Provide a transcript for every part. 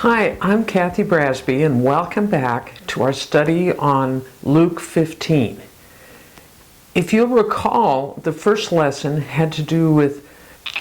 Hi, I'm Kathy Brasby, and welcome back to our study on Luke 15. If you'll recall, the first lesson had to do with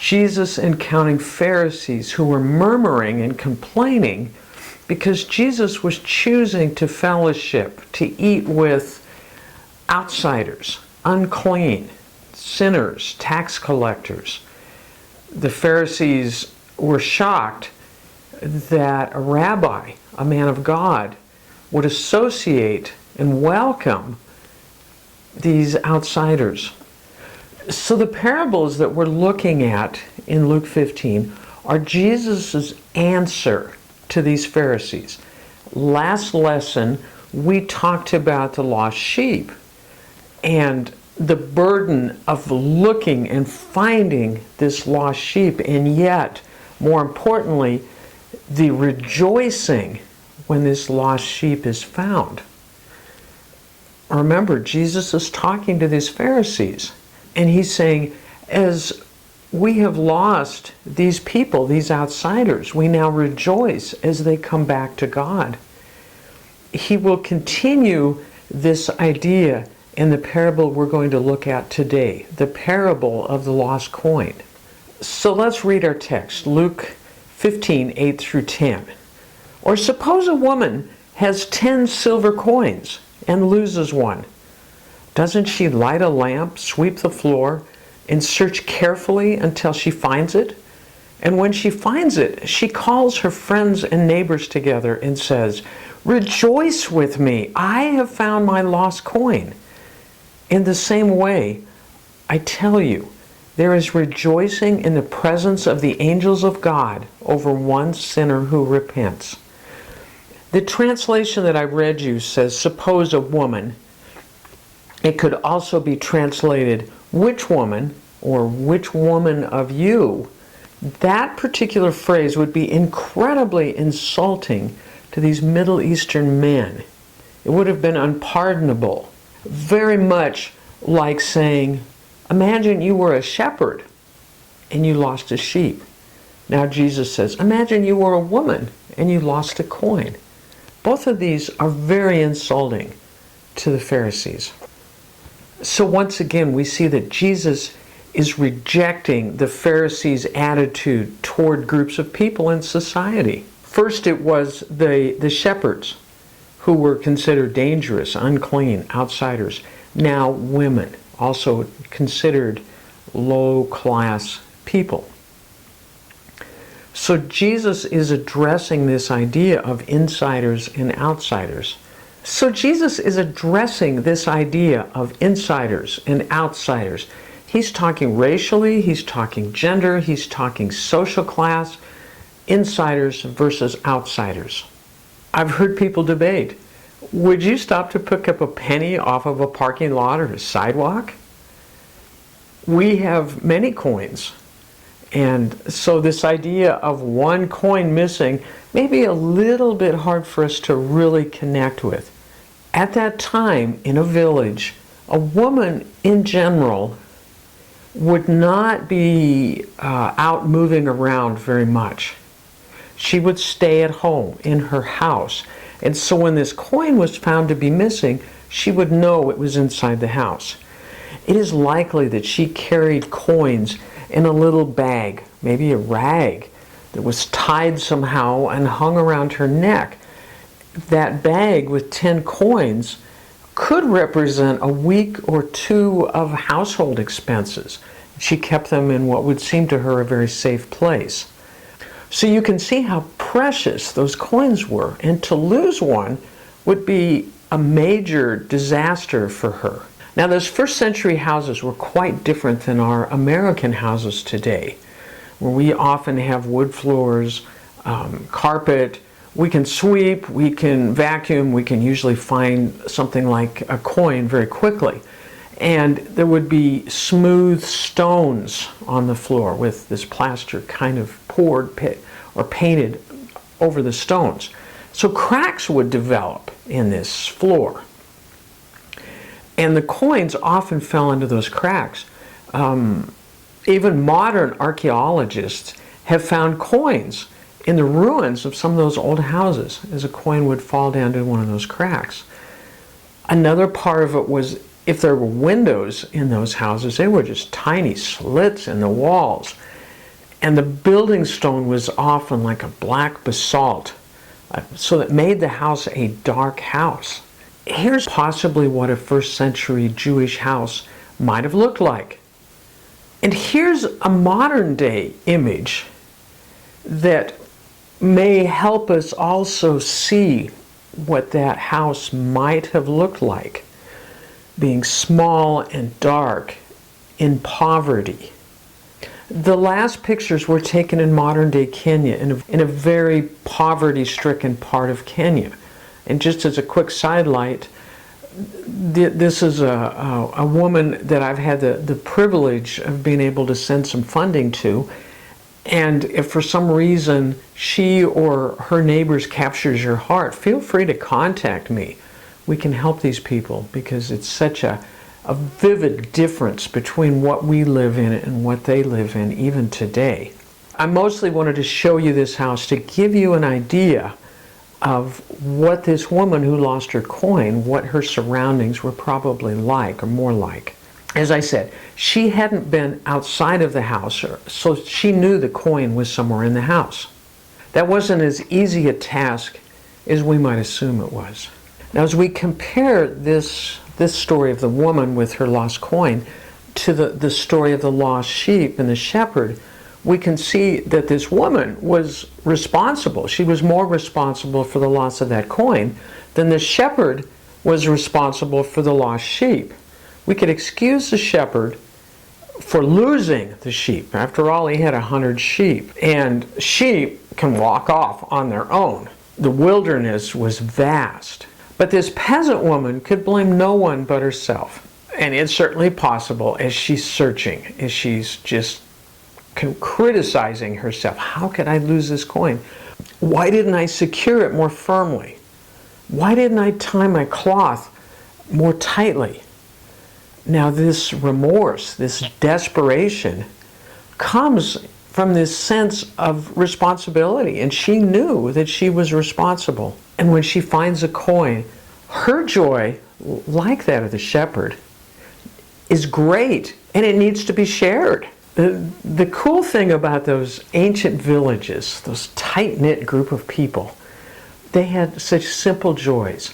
Jesus encountering Pharisees who were murmuring and complaining because Jesus was choosing to fellowship, to eat with outsiders, unclean, sinners, tax collectors. The Pharisees were shocked that a rabbi, a man of God, would associate and welcome these outsiders. So the parables that we're looking at in Luke 15 are Jesus' answer to these Pharisees. Last lesson, we talked about the lost sheep and the burden of looking and finding this lost sheep, and yet, more importantly, the rejoicing when this lost sheep is found. Remember, Jesus is talking to these Pharisees, and he's saying, as we have lost these people, these outsiders, we now rejoice as they come back to God. He will continue this idea in the parable we're going to look at today, the parable of the lost coin. So let's read our text, Luke 15, 8 through 10. Or suppose a woman has 10 silver coins and loses one. Doesn't she light a lamp, sweep the floor, and search carefully until she finds it? And when she finds it, she calls her friends and neighbors together and says, "Rejoice with me, I have found my lost coin." In the same way, I tell you, there is rejoicing in the presence of the angels of God over one sinner who repents. The translation that I read you says, suppose a woman. It could also be translated, which woman, or which woman of you. That particular phrase would be incredibly insulting to these Middle Eastern men. It would have been unpardonable. Very much like saying, imagine you were a shepherd and you lost a sheep. Now Jesus says, imagine you were a woman and you lost a coin. Both of these are very insulting to the Pharisees. So once again, we see that Jesus is rejecting the Pharisees' attitude toward groups of people in society. First, it was the shepherds who were considered dangerous, unclean, outsiders. Now women, also considered low-class people. So Jesus is addressing this idea of insiders and outsiders. So Jesus is addressing this idea of insiders and outsiders. He's talking racially, he's talking gender, he's talking social class, insiders versus outsiders. I've heard people debate, would you stop to pick up a penny off of a parking lot or a sidewalk? We have many coins. And so this idea of one coin missing may be a little bit hard for us to really connect with. At that time, in a village, a woman in general would not be out moving around very much. She would stay at home in her house. And so when this coin was found to be missing, she would know it was inside the house. It is likely that she carried coins in a little bag, maybe a rag, that was tied somehow and hung around her neck. That bag with 10 coins could represent a week or two of household expenses. She kept them in what would seem to her a very safe place. So you can see how precious those coins were, and to lose one would be a major disaster for her. Now, those first century houses were quite different than our American houses today, where we often have wood floors, carpet. We can sweep, we can vacuum, we can usually find something like a coin very quickly. And there would be smooth stones on the floor with this plaster kind of poured or painted over the stones. So cracks would develop in this floor. And the coins often fell into those cracks. Even modern archaeologists have found coins in the ruins of some of those old houses as a coin would fall down to one of those cracks. Another part of it was if there were windows in those houses, they were just tiny slits in the walls. And the building stone was often like a black basalt, so that made the house a dark house. Here's possibly what a first century Jewish house might have looked like. And here's a modern day image that may help us also see what that house might have looked like, being small and dark, in poverty. The last pictures were taken in modern day Kenya, in a very poverty-stricken part of Kenya. And just as a quick sidelight, this is a woman that I've had the privilege of being able to send some funding to. And if for some reason she or her neighbors captures your heart, feel free to contact me. We can help these people because it's such a vivid difference between what we live in and what they live in even today. I mostly wanted to show you this house to give you an idea of what this woman who lost her coin, what her surroundings were probably like or more like. As I said, she hadn't been outside of the house, so she knew the coin was somewhere in the house. That wasn't as easy a task as we might assume it was. Now, as we compare this story of the woman with her lost coin to the story of the lost sheep and the shepherd, we can see that this woman was responsible. She was more responsible for the loss of that coin than the shepherd was responsible for the lost sheep. We could excuse the shepherd for losing the sheep. After all, he had 100 sheep, and sheep can walk off on their own. The wilderness was vast. But this peasant woman could blame no one but herself. And it's certainly possible as she's searching, as she's just criticizing herself. How could I lose this coin? Why didn't I secure it more firmly? Why didn't I tie my cloth more tightly? Now this remorse, this desperation, comes from this sense of responsibility, and she knew that she was responsible. And when she finds a coin, her joy, like that of the shepherd, is great, and it needs to be shared. The cool thing about those ancient villages, those tight-knit group of people, they had such simple joys.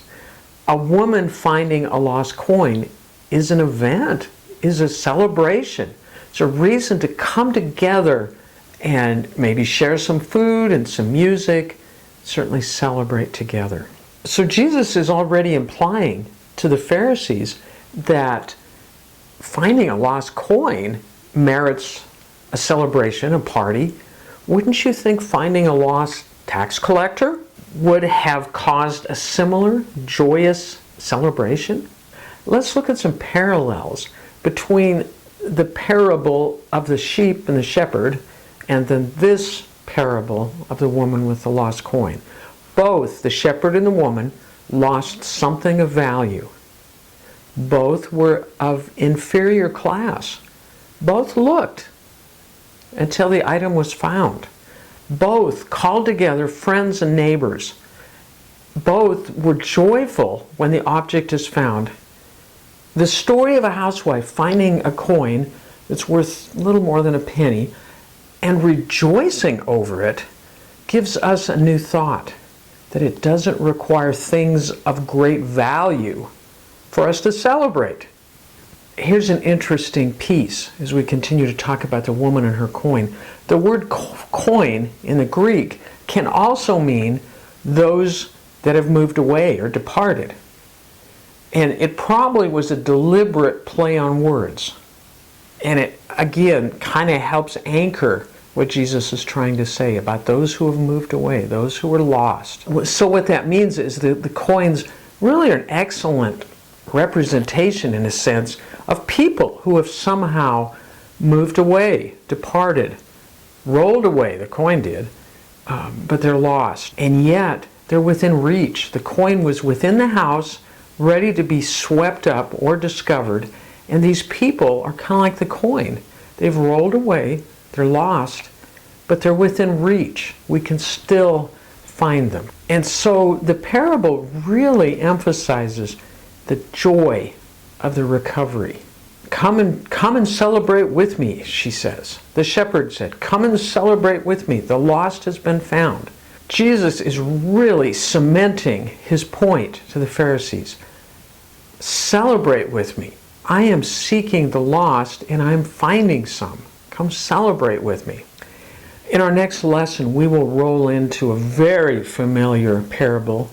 A woman finding a lost coin is an event, is a celebration. It's a reason to come together and maybe share some food and some music, certainly celebrate together. So Jesus is already implying to the Pharisees that finding a lost coin merits a celebration, a party. Wouldn't you think finding a lost tax collector would have caused a similar joyous celebration? Let's look at some parallels between the parable of the sheep and the shepherd and then this parable of the woman with the lost coin. Both the shepherd and the woman lost something of value. Both were of inferior class. Both looked until the item was found. Both called together friends and neighbors. Both were joyful when the object is found. The story of a housewife finding a coin that's worth a little more than a penny and rejoicing over it gives us a new thought, that it doesn't require things of great value for us to celebrate. Here's an interesting piece as we continue to talk about the woman and her coin. The word coin in the Greek can also mean those that have moved away or departed. And it probably was a deliberate play on words. And it, again, kind of helps anchor what Jesus is trying to say about those who have moved away, those who were lost. So what that means is that the coins really are an excellent representation, in a sense, of people who have somehow moved away, departed, rolled away, the coin did, but they're lost. And yet, they're within reach. The coin was within the house, ready to be swept up or discovered, and these people are kind of like the coin. They've rolled away, they're lost, but they're within reach. We can still find them. And so the parable really emphasizes the joy of the recovery. Come and celebrate with me, she says. The shepherd said, come and celebrate with me. The lost has been found. Jesus is really cementing his point to the Pharisees. Celebrate with me. I am seeking the lost and I'm finding some. Come celebrate with me. In our next lesson, we will roll into a very familiar parable,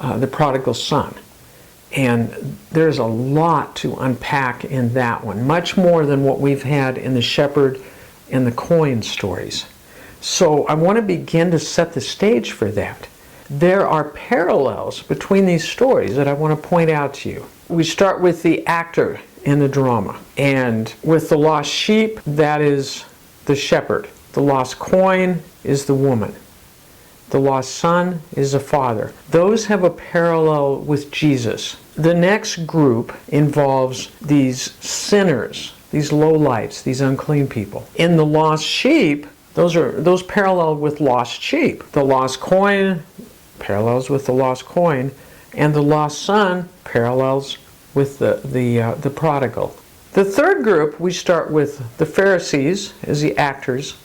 the prodigal son. And there's a lot to unpack in that one, much more than what we've had in the shepherd and the coin stories. So I want to begin to set the stage for that. There are parallels between these stories that I want to point out to you. We start with the actor in the drama. And with the lost sheep, that is the shepherd. The lost coin is the woman. The lost son is the father. Those have a parallel with Jesus. The next group involves these sinners, these lowlights, these unclean people. In the lost sheep, those parallel with lost sheep. The lost coin parallels with the lost coin, and the lost son parallels with the prodigal. The third group, we start with the Pharisees as the actors.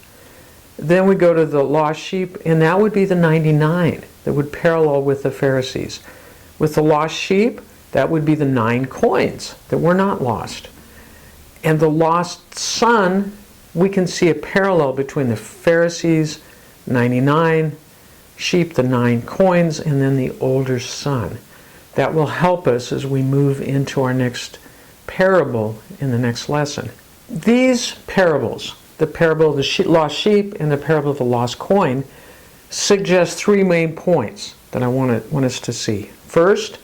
Then we go to the lost sheep, and that would be the 99 that would parallel with the Pharisees. With the lost sheep, that would be the 9 coins that were not lost. And the lost son, we can see a parallel between the Pharisees, 99 sheep, the 9 coins, and then the older son. That will help us as we move into our next parable in the next lesson. These parables, the parable of the lost sheep and the parable of the lost coin, suggest 3 main points that I want us to see. First,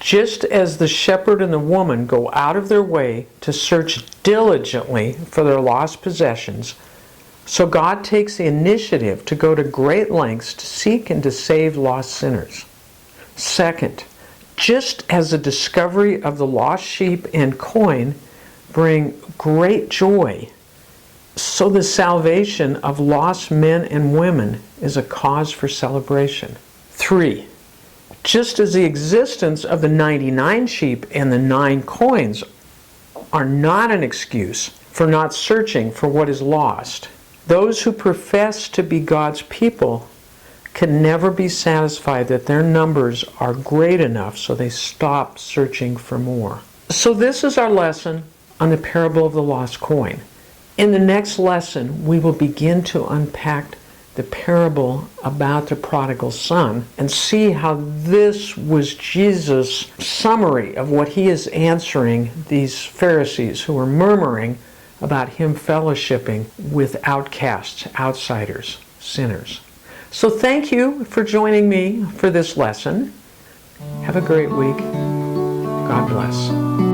just as the shepherd and the woman go out of their way to search diligently for their lost possessions, so God takes the initiative to go to great lengths to seek and to save lost sinners. Second, just as the discovery of the lost sheep and coin bring great joy, so the salvation of lost men and women is a cause for celebration. 3. Just as the existence of the 99 sheep and the 9 coins are not an excuse for not searching for what is lost, those who profess to be God's people can never be satisfied that their numbers are great enough so they stop searching for more. So this is our lesson on the parable of the lost coin. In the next lesson, we will begin to unpack the parable about the prodigal son and see how this was Jesus' summary of what he is answering these Pharisees who were murmuring about him fellowshipping with outcasts, outsiders, sinners. So thank you for joining me for this lesson. Have a great week. God bless.